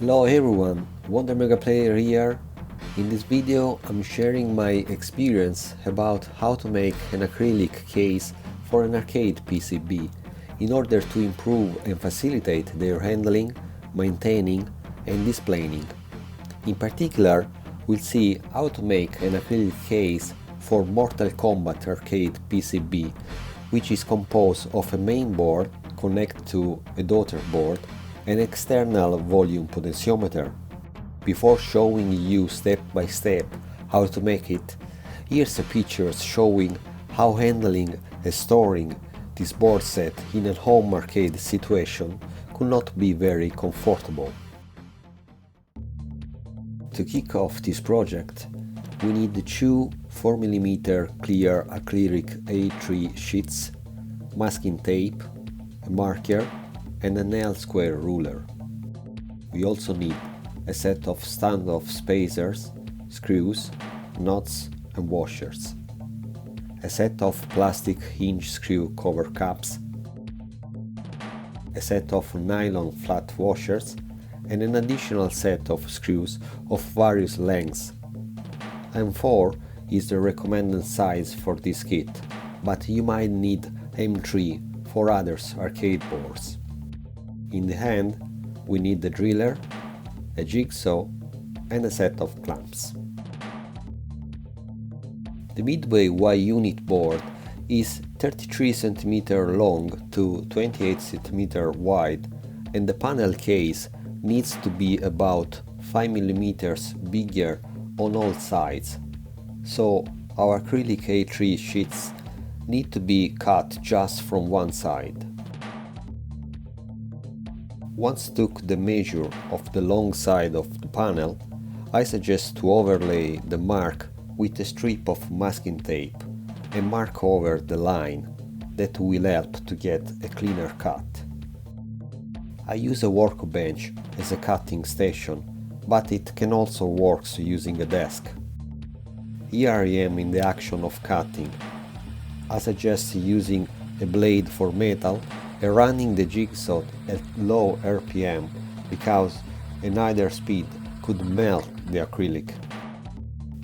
Hello everyone, Wonder Mega Player here. In this video I'm sharing my experience about how to make an acrylic case for an arcade PCB in order to improve and facilitate their handling, maintaining and displaying. In particular, we'll see how to make an acrylic case for Mortal Kombat arcade PCB, which is composed of a main board connected to a daughter board, an external volume potentiometer. Before showing you step by step how to make it, here's a picture showing how handling and storing this board set in a home arcade situation could not be very comfortable. To kick off this project, we need two 4mm clear acrylic A3 sheets, masking tape, a marker and an L-square ruler. We also need a set of standoff spacers, screws, nuts and washers, a set of plastic hinge screw cover caps, a set of nylon flat washers and an additional set of screws of various lengths. M4 is the recommended size for this kit, but you might need M3 for others arcade boards. In the hand, we need the driller, a jigsaw and a set of clamps. The Midway Y-Unit board is 33 cm long to 28 cm wide, and the panel case needs to be about 5 mm bigger on all sides, so our acrylic A3 sheets need to be cut just from one side. Once took the measure of the long side of the panel, I suggest to overlay the mark with a strip of masking tape and mark over the line. That will help to get a cleaner cut. I use a workbench as a cutting station, but it can also work using a desk. Here I am in the action of cutting. I suggest using a blade for metal and running the jigsaw at low RPM because an higher speed could melt the acrylic.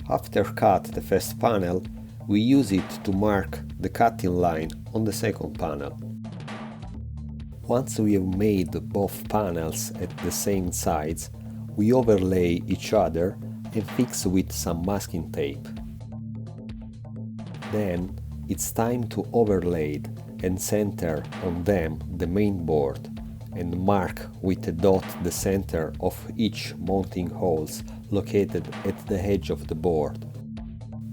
After cut the first panel, we use it to mark the cutting line on the second panel. Once we have made both panels at the same sides, we overlay each other and fix with some masking tape. Then it's time to overlay and center on them the main board and mark with a dot the center of each mounting holes located at the edge of the board.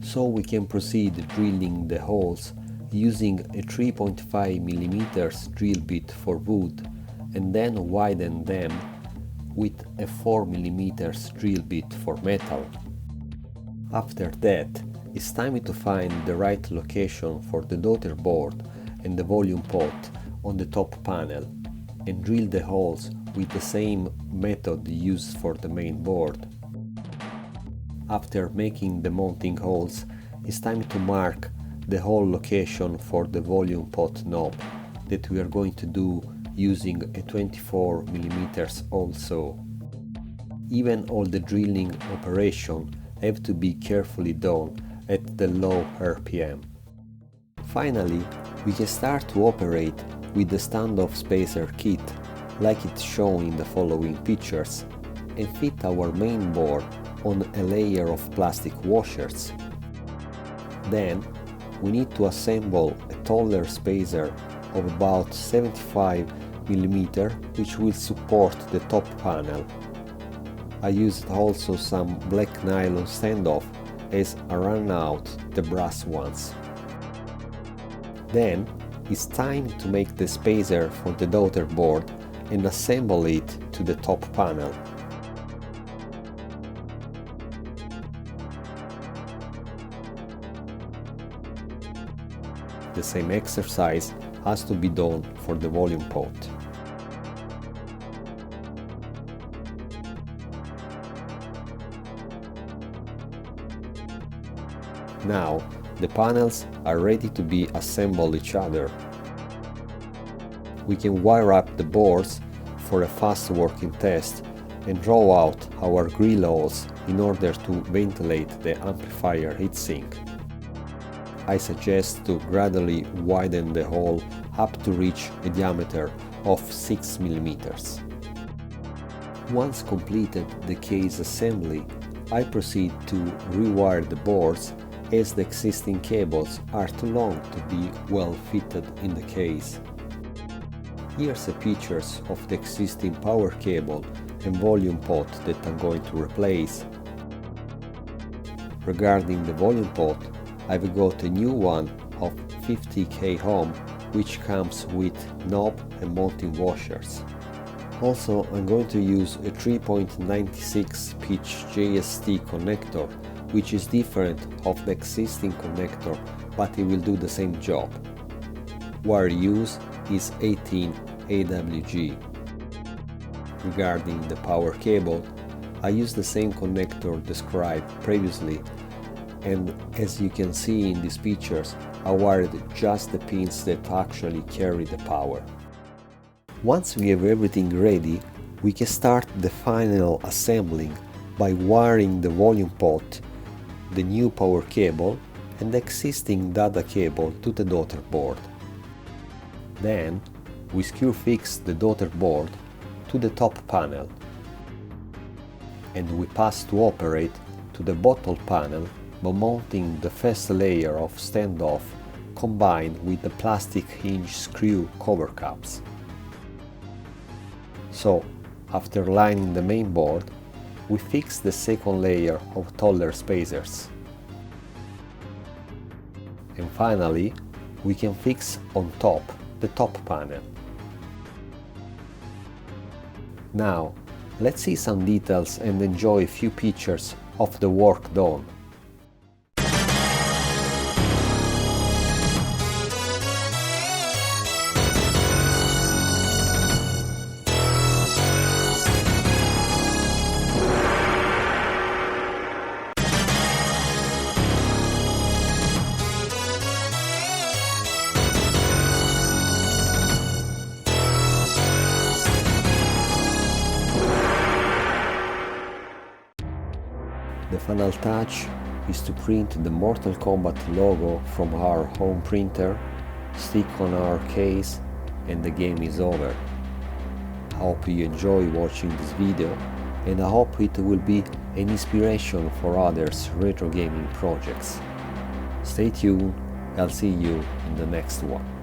So we can proceed drilling the holes using a 3.5 mm drill bit for wood and then widen them with a 4 mm drill bit for metal. After that, it's time to find the right location for the daughter board and the volume pot on the top panel and drill the holes with the same method used for the main board. After making the mounting holes, it's time to mark the hole location for the volume pot knob that we are going to do using a 24 mm hole saw. Even all the drilling operation have to be carefully done at the low RPM. Finally, we can start to operate with the standoff spacer kit, like it's shown in the following pictures, and fit our main board on a layer of plastic washers. Then, we need to assemble a taller spacer of about 75 mm which will support the top panel. I used also some black nylon standoff as I ran out the brass ones. Then it's time to make the spacer for the daughter board and assemble it to the top panel. The same exercise has to be done for the volume pot. Now the panels are ready to be assembled each other. We can wire up the boards for a fast working test and draw out our grill holes in order to ventilate the amplifier heatsink. I suggest to gradually widen the hole up to reach a diameter of 6 mm. Once completed the case assembly, I proceed to rewire the boards as the existing cables are too long to be well fitted in the case. Here's the pictures of the existing power cable and volume pot that I'm going to replace. Regarding the volume pot, I've got a new one of 50k ohm which comes with knob and mounting washers. Also, I'm going to use a 3.96 pitch JST connector, which is different of the existing connector, but it will do the same job. Wire use is 18 AWG. Regarding the power cable, I use the same connector described previously, and as you can see in these pictures, I wired just the pins that actually carry the power. Once we have everything ready, we can start the final assembling by wiring the volume pot, the new power cable and the existing data cable to the daughter board. Then we screw fix the daughter board to the top panel and we pass to operate to the bottom panel by mounting the first layer of standoff combined with the plastic hinge screw cover caps. So, after lining the main board, we fix the second layer of taller spacers. And finally, we can fix on top the top panel. Now, let's see some details and enjoy a few pictures of the work done. The final touch is to print the Mortal Kombat logo from our home printer, stick on our case, and the game is over. I hope you enjoy watching this video, and I hope it will be an inspiration for others retro gaming projects. Stay tuned, I'll see you in the next one.